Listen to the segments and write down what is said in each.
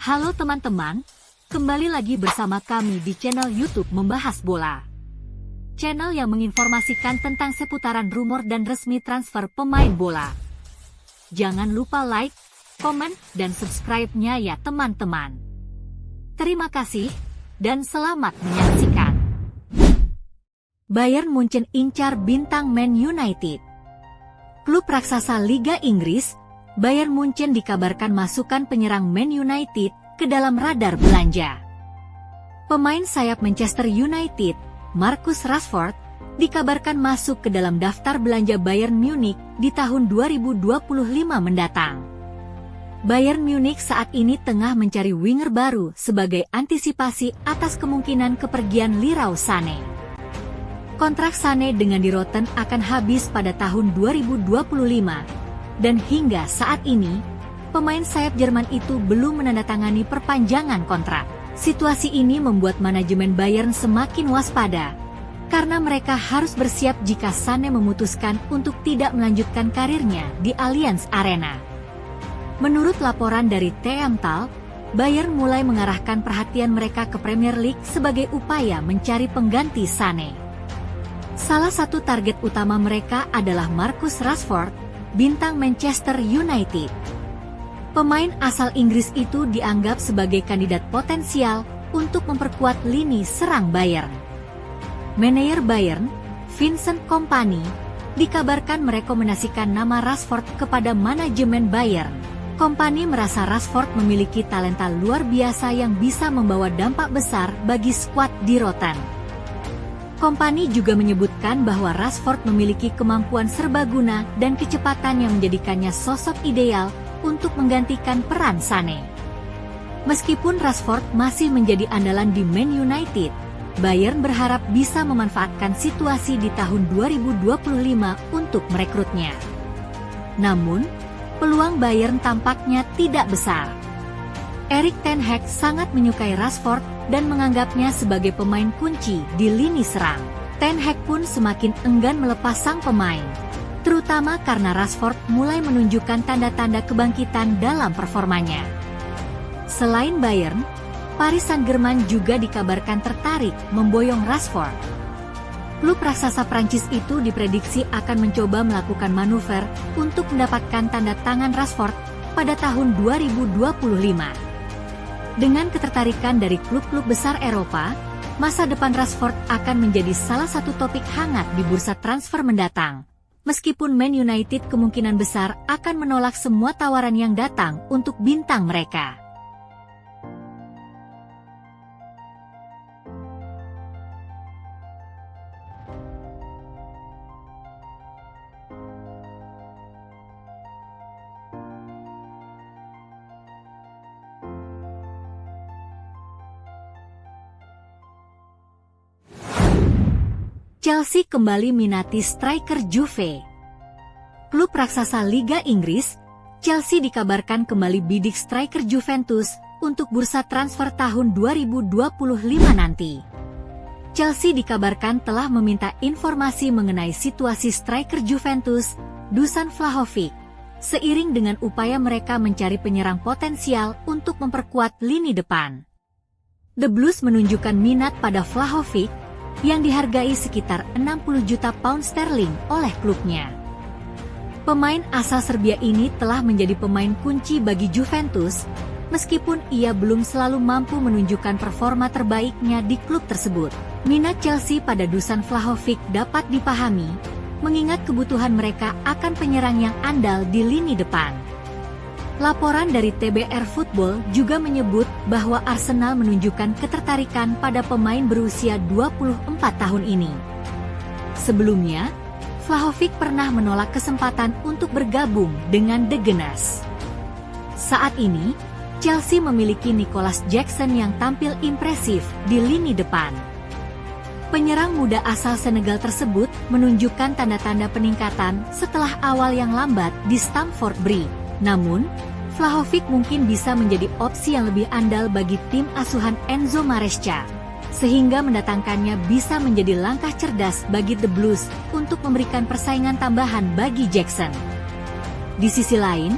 Halo teman-teman, kembali lagi bersama kami di channel YouTube Membahas Bola. Channel yang menginformasikan tentang seputaran rumor dan resmi transfer pemain bola. Jangan lupa like, komen, dan subscribe-nya ya teman-teman. Terima kasih, dan selamat menyaksikan. Bayern Munchen incar bintang Man United. Klub raksasa Liga Inggris, Bayern Munchen dikabarkan masukkan penyerang Man United ke dalam radar belanja. Pemain sayap Manchester United, Marcus Rashford, dikabarkan masuk ke dalam daftar belanja Bayern Munich di tahun 2025 mendatang. Bayern Munich saat ini tengah mencari winger baru sebagai antisipasi atas kemungkinan kepergian Leroy Sané. Kontrak Sané dengan di Rotten akan habis pada tahun 2025. Dan hingga saat ini, pemain sayap Jerman itu belum menandatangani perpanjangan kontrak. Situasi ini membuat manajemen Bayern semakin waspada, karena mereka harus bersiap jika Sané memutuskan untuk tidak melanjutkan karirnya di Allianz Arena. Menurut laporan dari TMTAL, Bayern mulai mengarahkan perhatian mereka ke Premier League sebagai upaya mencari pengganti Sané. Salah satu target utama mereka adalah Marcus Rashford, bintang Manchester United. Pemain asal Inggris itu dianggap sebagai kandidat potensial untuk memperkuat lini serang Bayern. Manajer Bayern, Vincent Kompany, dikabarkan merekomendasikan nama Rashford kepada manajemen Bayern. Kompany merasa Rashford memiliki talenta luar biasa yang bisa membawa dampak besar bagi skuad di Rotten. Kompany juga menyebutkan bahwa Rashford memiliki kemampuan serbaguna dan kecepatan yang menjadikannya sosok ideal untuk menggantikan peran Sané. Meskipun Rashford masih menjadi andalan di Man United, Bayern berharap bisa memanfaatkan situasi di tahun 2025 untuk merekrutnya. Namun, peluang Bayern tampaknya tidak besar. Erik ten Hag sangat menyukai Rashford dan menganggapnya sebagai pemain kunci di lini serang. Ten Hag pun semakin enggan melepas sang pemain, terutama karena Rashford mulai menunjukkan tanda-tanda kebangkitan dalam performanya. Selain Bayern, Paris Saint-Germain juga dikabarkan tertarik memboyong Rashford. Klub raksasa Prancis itu diprediksi akan mencoba melakukan manuver untuk mendapatkan tanda tangan Rashford pada tahun 2025. Dengan ketertarikan dari klub-klub besar Eropa, masa depan Rashford akan menjadi salah satu topik hangat di bursa transfer mendatang. Meskipun Man United kemungkinan besar akan menolak semua tawaran yang datang untuk bintang mereka. Chelsea kembali minati striker Juve. Klub raksasa Liga Inggris, Chelsea dikabarkan kembali bidik striker Juventus untuk bursa transfer tahun 2025 nanti. Chelsea dikabarkan telah meminta informasi mengenai situasi striker Juventus, Dusan Vlahovic, seiring dengan upaya mereka mencari penyerang potensial untuk memperkuat lini depan. The Blues menunjukkan minat pada Vlahovic, yang dihargai sekitar 60 juta pound sterling oleh klubnya. Pemain asal Serbia ini telah menjadi pemain kunci bagi Juventus, meskipun ia belum selalu mampu menunjukkan performa terbaiknya di klub tersebut. Minat Chelsea pada Dusan Vlahovic dapat dipahami, mengingat kebutuhan mereka akan penyerang yang andal di lini depan. Laporan dari TBR Football juga menyebut bahwa Arsenal menunjukkan ketertarikan pada pemain berusia 24 tahun ini. Sebelumnya, Vlahovic pernah menolak kesempatan untuk bergabung dengan The Gunners. Saat ini, Chelsea memiliki Nicolas Jackson yang tampil impresif di lini depan. Penyerang muda asal Senegal tersebut menunjukkan tanda-tanda peningkatan setelah awal yang lambat di Stamford Bridge. Namun, Vlahovic mungkin bisa menjadi opsi yang lebih andal bagi tim asuhan Enzo Maresca, sehingga mendatangkannya bisa menjadi langkah cerdas bagi The Blues untuk memberikan persaingan tambahan bagi Jackson. Di sisi lain,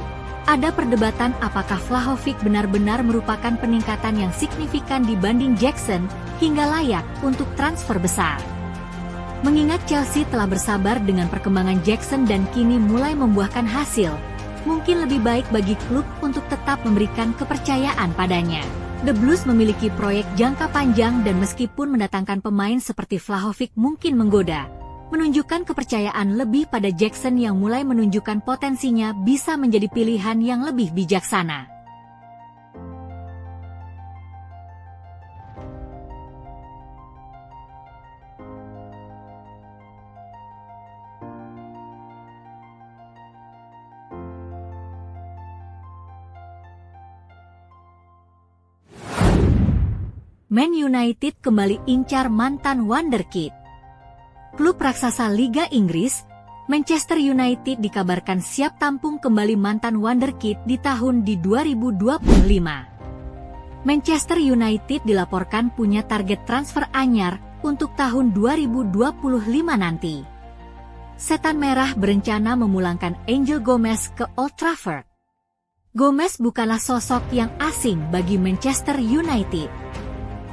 Ada perdebatan apakah Vlahovic benar-benar merupakan peningkatan yang signifikan dibanding Jackson hingga layak untuk transfer besar. Mengingat Chelsea telah bersabar dengan perkembangan Jackson dan kini mulai membuahkan hasil, mungkin lebih baik bagi klub untuk tetap memberikan kepercayaan padanya. The Blues memiliki proyek jangka panjang dan meskipun mendatangkan pemain seperti Vlahovic mungkin menggoda, menunjukkan kepercayaan lebih pada Jackson yang mulai menunjukkan potensinya bisa menjadi pilihan yang lebih bijaksana. Man United kembali incar mantan wonderkid. Klub raksasa Liga Inggris, Manchester United dikabarkan siap tampung kembali mantan wonderkid di tahun 2025. Manchester United dilaporkan punya target transfer anyar untuk tahun 2025 nanti. Setan Merah berencana memulangkan Angel Gomez ke Old Trafford. Gomez bukanlah sosok yang asing bagi Manchester United.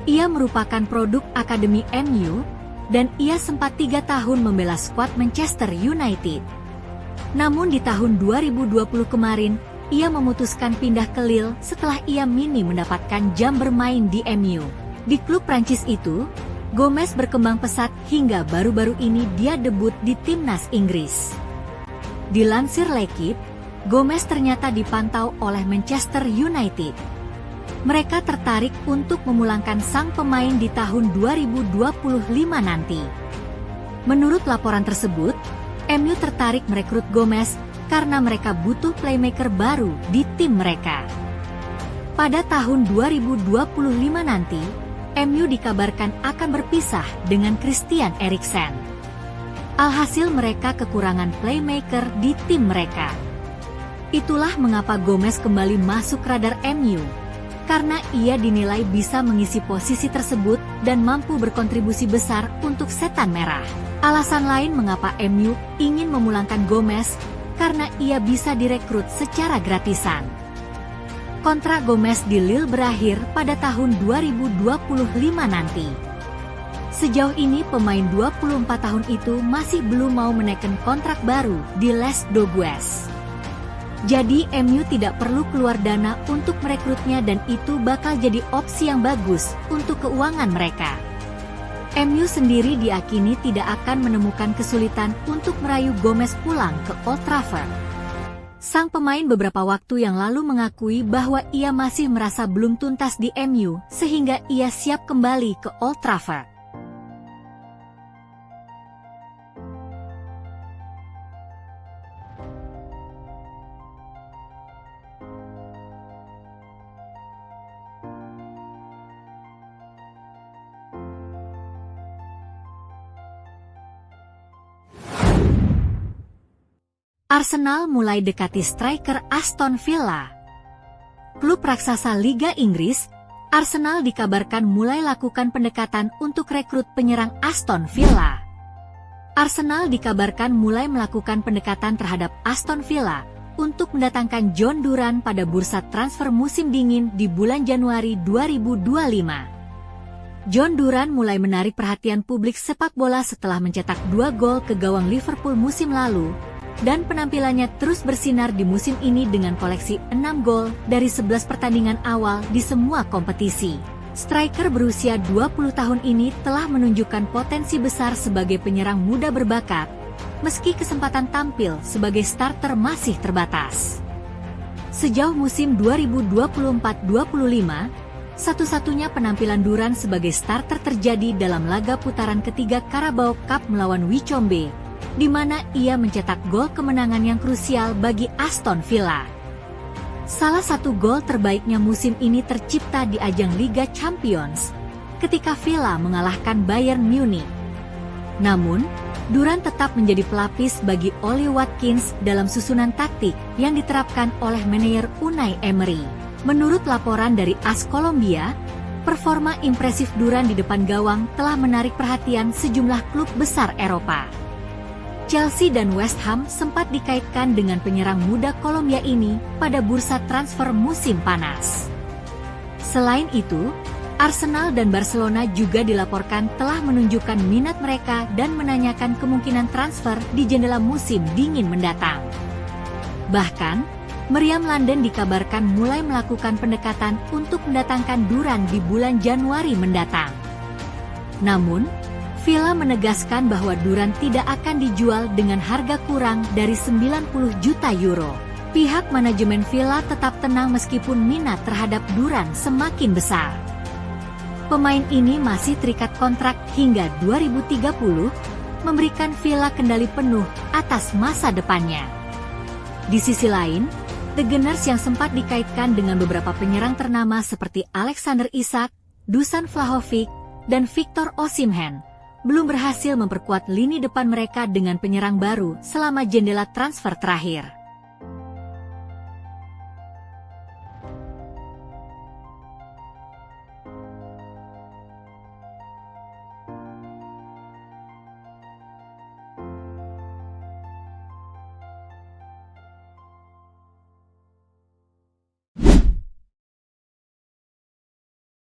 Ia merupakan produk Akademi MU, dan ia sempat 3 tahun membela skuad Manchester United. Namun di tahun 2020 kemarin, ia memutuskan pindah ke Lille setelah ia minim mendapatkan jam bermain di MU. Di klub Prancis itu, Gomez berkembang pesat hingga baru-baru ini dia debut di timnas Inggris. Dilansir L'Equipe, Gomez ternyata dipantau oleh Manchester United. Mereka tertarik untuk memulangkan sang pemain di tahun 2025 nanti. Menurut laporan tersebut, MU tertarik merekrut Gomez karena mereka butuh playmaker baru di tim mereka. Pada tahun 2025 nanti, MU dikabarkan akan berpisah dengan Christian Eriksen. Alhasil mereka kekurangan playmaker di tim mereka. Itulah mengapa Gomez kembali masuk radar MU. Karena ia dinilai bisa mengisi posisi tersebut dan mampu berkontribusi besar untuk Setan Merah. Alasan lain mengapa MU ingin memulangkan Gomez, karena ia bisa direkrut secara gratisan. Kontrak Gomez di Lille berakhir pada tahun 2025 nanti. Sejauh ini pemain 24 tahun itu masih belum mau menaikkan kontrak baru di Les Dogues. Jadi MU tidak perlu keluar dana untuk merekrutnya dan itu bakal jadi opsi yang bagus untuk keuangan mereka. MU sendiri diyakini tidak akan menemukan kesulitan untuk merayu Gomez pulang ke Old Trafford. Sang pemain beberapa waktu yang lalu mengakui bahwa ia masih merasa belum tuntas di MU sehingga ia siap kembali ke Old Trafford. Arsenal mulai dekati striker Aston Villa. Klub raksasa Liga Inggris, Arsenal dikabarkan mulai lakukan pendekatan untuk rekrut penyerang Aston Villa. Arsenal dikabarkan mulai melakukan pendekatan terhadap Aston Villa untuk mendatangkan John Duran pada bursa transfer musim dingin di bulan Januari 2025. John Duran mulai menarik perhatian publik sepak bola setelah mencetak 2 gol ke gawang Liverpool musim lalu, dan penampilannya terus bersinar di musim ini dengan koleksi 6 gol dari 11 pertandingan awal di semua kompetisi. Striker berusia 20 tahun ini telah menunjukkan potensi besar sebagai penyerang muda berbakat, meski kesempatan tampil sebagai starter masih terbatas. Sejauh musim 2024-25, satu-satunya penampilan Duran sebagai starter terjadi dalam laga putaran ketiga Carabao Cup melawan Wycombe, di mana ia mencetak gol kemenangan yang krusial bagi Aston Villa. Salah satu gol terbaiknya musim ini tercipta di ajang Liga Champions, ketika Villa mengalahkan Bayern Munich. Namun, Duran tetap menjadi pelapis bagi Ollie Watkins dalam susunan taktik yang diterapkan oleh manajer Unai Emery. Menurut laporan dari AS Colombia, performa impresif Duran di depan gawang telah menarik perhatian sejumlah klub besar Eropa. Chelsea dan West Ham sempat dikaitkan dengan penyerang muda Kolombia ini pada bursa transfer musim panas. Selain itu, Arsenal dan Barcelona juga dilaporkan telah menunjukkan minat mereka dan menanyakan kemungkinan transfer di jendela musim dingin mendatang. Bahkan, Meriam London dikabarkan mulai melakukan pendekatan untuk mendatangkan Duran di bulan Januari mendatang. Namun, Villa menegaskan bahwa Duran tidak akan dijual dengan harga kurang dari 90 juta euro. Pihak manajemen Villa tetap tenang meskipun minat terhadap Duran semakin besar. Pemain ini masih terikat kontrak hingga 2030, memberikan Villa kendali penuh atas masa depannya. Di sisi lain, The Gunners yang sempat dikaitkan dengan beberapa penyerang ternama seperti Alexander Isak, Dusan Vlahovic, dan Victor Osimhen belum berhasil memperkuat lini depan mereka dengan penyerang baru selama jendela transfer terakhir.